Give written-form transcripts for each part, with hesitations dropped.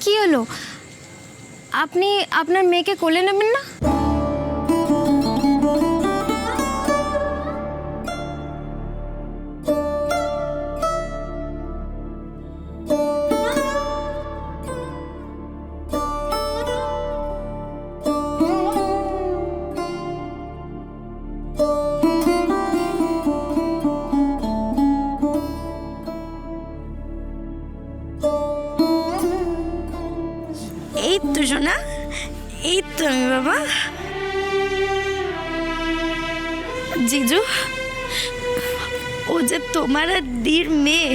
কি হলো? আপনি আপনার মেয়েকে কোলে নেবেন না? এই তো সোনা, এই তো আমি বাবা। জিজু, ও যে তোমার আর দির মেয়ে,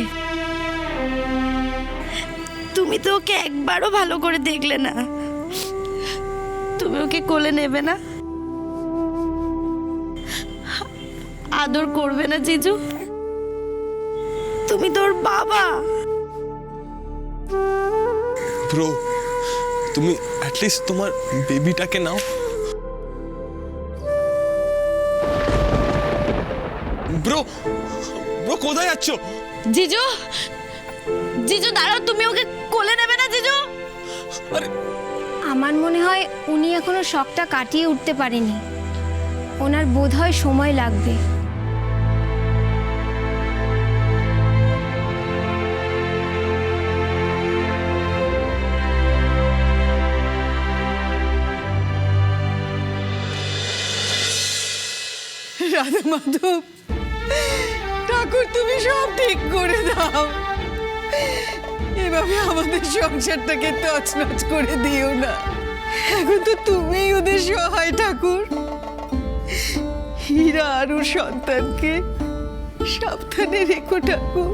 তুমি তো ওকে একবারও ভালো করে দেখলে না। তুমি ওকে কোলে নেবে না, আদর করবে না জিজু? তুমি তোর বাবা। ব্রো, তুমি অ্যাটলিস্ট তোমার বেবিটাকে নাও। ব্রো, ব্রো কোথায় যাচ্ছ? জিজু, জিজু দাঁড়াও, তুমি ওকে কোলে নেবে না জিজু? আরে আমার মনে হয় উনি এখনো শকটা কাটিয়ে উঠতে পারেনি। ওনার বোধহয় সময় লাগবে। রাধা মাধব, ঠাকুর তুমি সব ঠিক করে দাও। এভাবে আমাদের সংসারটাকে তছনছ করে দিও না। এখন তো তুমিই ওদের সহায় ঠাকুর। হীরা আর ওর সন্তানকে সাবধানে রেখো ঠাকুর।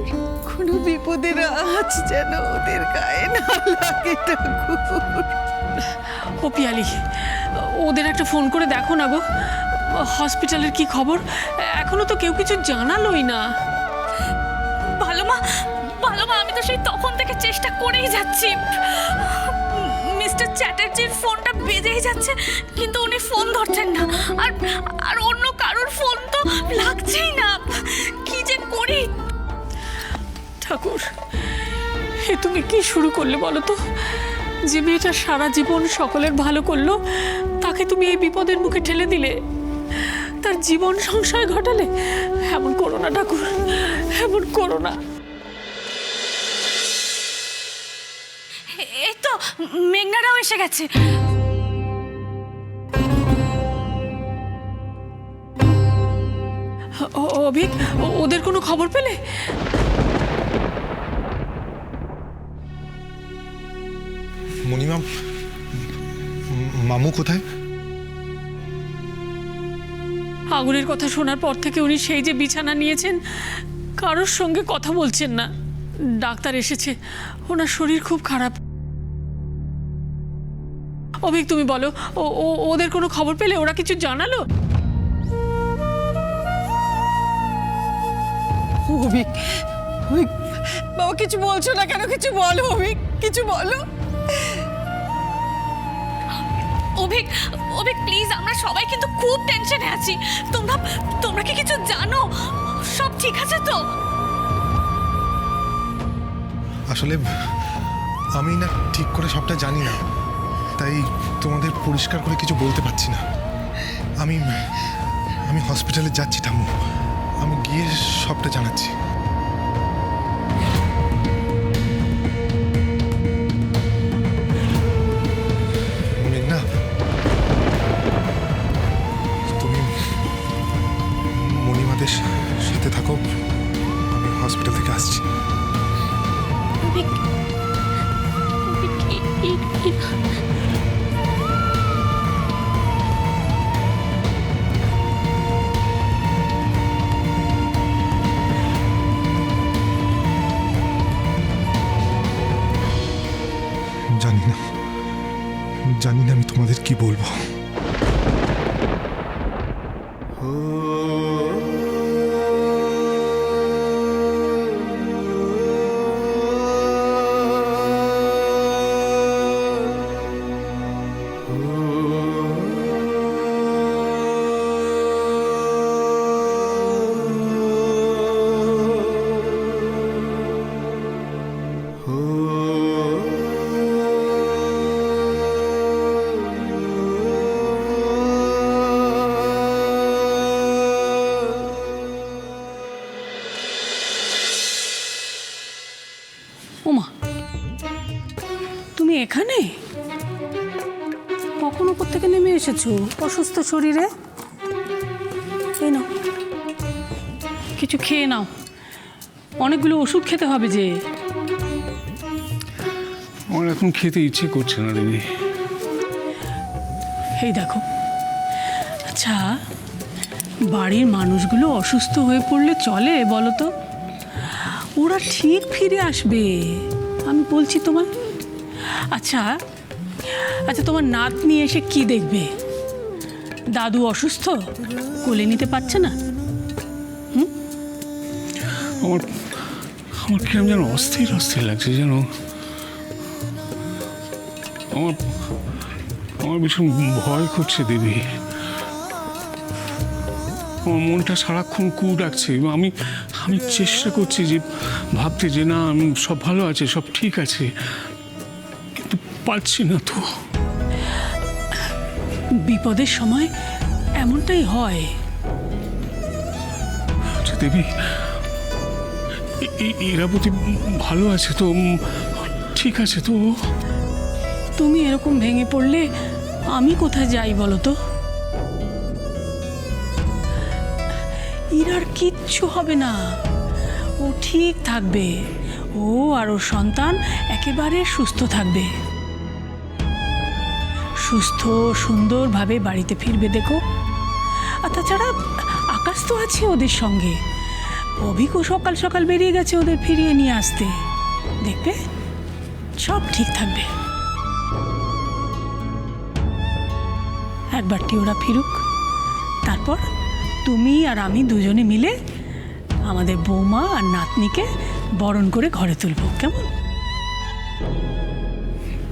কোনো বিপদের আঁচ যেন ওদের গায়ে না লাগে ঠাকুর। ও পিয়ালি, ওদের একটা ফোন করে দেখো না গো, হসপিটালের কি খবর? এখনো তো কেউ কিছু জানালোই না। ভালো মা, ভালো মা, আমি তো সেই তখন থেকে চেষ্টা করেই যাচ্ছি। মিস্টার চ্যাটার্জির ফোনটা বেজেই যাচ্ছে, কিন্তু উনি ফোন ধরছেন না। আর আর অন্য কারোর ফোন তো লাগছেই না। কি যে করি! ঠাকুর, এ তুমি কি শুরু করলে বলো তো? যে মেয়েটা সারা জীবন সকলের ভালো করলো, তাকে তুমি এই বিপদের মুখে ঠেলে দিলে, তার জীবন সংশয় ঘটালে। এমন করো না ঠাকুর, এমন করো না। এই তো মেঘনারাও এসে গেছে। অভিক, ওদের কোনো খবর পেলে? মণিমা, মামু কোথায়? আগুনের কথা শোনার পর থেকে উনি সেই যে বিছানা নিয়েছেন, কারোর সঙ্গে কথা বলছেন না। ডাক্তার এসেছে, ওনার শরীর খুব খারাপ। অভিক, তুমি বলো, ওদের কোনো খবর পেলে? ওরা কিছু জানালো? অভিক, অভিক, বাবা কিছু বলছো না কেন? কিছু বলো অভিক, কিছু বলো। অভিক, অভিক প্লিজ, আমরা সবাই কিন্তু খুব টেনশনে আছি। তোমরা তোমরা কি কিছু জানো? সব ঠিক আছে তো? আসলে আমি না ঠিক করে সবটা জানি না, তাই তোমাদের পরিষ্কার করে কিছু বলতে পারছি না। আমি আমি হসপিটালে যাচ্ছি ঠাম্মু, আমি গিয়ে সবটা জানাচ্ছি। মেঘনা, তুমি মণিমাদের সাথে থাকো, আমি হসপিটাল থেকে আসছি। অভিক, অভিক, জানি না আমি তোমাদের কি বলবো। তুমি এখানে কখন উপর থেকে নেমে এসেছো অসুস্থ শরীরে? এই নাও, কিছু খেয়ে নাও, অনেকগুলো ওষুধ খেতে হবে যে। আমার এখন খেতে ইচ্ছে করছে না দেবী। এই দেখো, আচ্ছা বাড়ির মানুষগুলো অসুস্থ হয়ে পড়লে চলে বলো তো? ওরা ঠিক ফিরে আসবে, আমি বলছি তোমায়। আচ্ছা আচ্ছা, তোমার নাতনি এসে কি দেখবে? দাদু অসুস্থ, কোলে নিতে পারছে না? আমার আমার কিরম যেন অস্থির অস্থির লাগছে যেন। আমার আমার ভীষণ ভয় করছে দেবী। আমার মনটা সারাক্ষণ কু ডাকছে। আমি আমি চেষ্টা করছি যে ভাবতে যে না আমি সব ভালো আছে, সব ঠিক আছে, কিন্তু পারছি না তো। বিপদের সময় এমনটাই হয়। আচ্ছা দেবী, ইরাবতী ভালো আছে তো? ঠিক আছে তো? তুমি এরকম ভেঙে পড়লে আমি কোথায় যাই বলো তো? ইরার কিচ্ছু হবে না, ও ঠিক থাকবে। ও আর ওর সন্তান একেবারে সুস্থ থাকবে, সুস্থ সুন্দরভাবে বাড়িতে ফিরবে দেখো। আর তাছাড়া আকাশ তো আছে ওদের সঙ্গে, অভিকও সকাল সকাল বেরিয়ে গেছে ওদের ফিরিয়ে নিয়ে আসতে। দেখবে সব ঠিক থাকবে। একবারটি ওরা ফিরুক, তারপর তুমি আর আমি দুজনে মিলে আমাদের বৌমা আর নাতনিকে বরণ করে ঘরে তুলব, কেমন?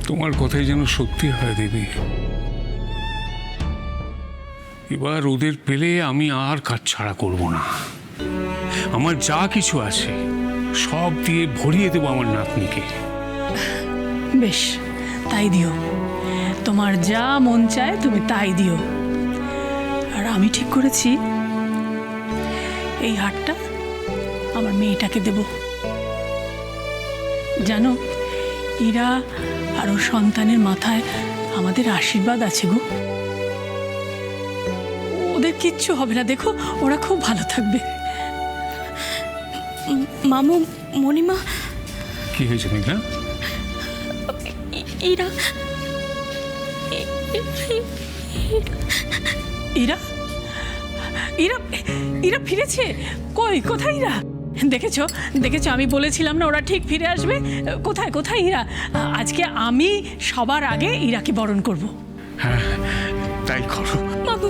তোমার কথাই যেন সত্যি হয় দেবী। এবার ওদের পেলে আমি আর কাজ ছাড়া করব না। আমার যা কিছু আছে সব দিয়ে ভরিয়ে দেবো আমার নাতনিকে। বেশ, তাই দিও। তোমার যা মন চায় তুমি তাই দিও। আর আমি ঠিক করেছি এই হারটা আমার মেয়েটাকে দেব। জানো, ইরা আর ওর সন্তানের মাথায় আমাদের আশীর্বাদ আছে গো। ওদের কিচ্ছু হবে না, দেখো ওরা খুব ভালো থাকবে। মামু, মণিমা, কি হয়েছে মেঘনা? ইরা ইরা ইরা ইরা ফিরেছে? কই, কোথায় ইরা? দেখেছো দেখেছো, আমি বলেছিলাম না ওরা ঠিক ফিরে আসবে। কোথায় কোথায় ইরা? আজকে আমি সবার আগে ইরাকে বরণ করব। হ্যাঁ, তাই করো। বাবু।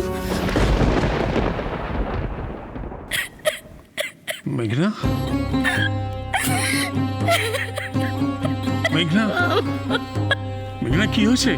মেঘনা, মেঘনা, মেঘনা কি হয়েছে?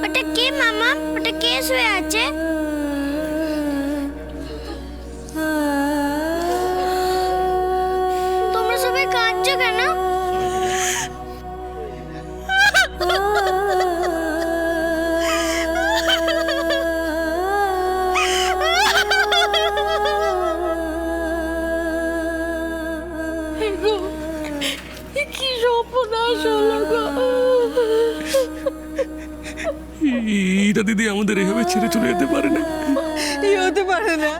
ওটা কে মামা? ওটা কে শুয়ে আছে? তোমরা সবাই কাঁদছো কেন? কি সর্বনাশ হলো গো। ইরা দিদি আমাদের এভাবে ছেড়ে চলে যেতে পারে না। এই হতে পারে না,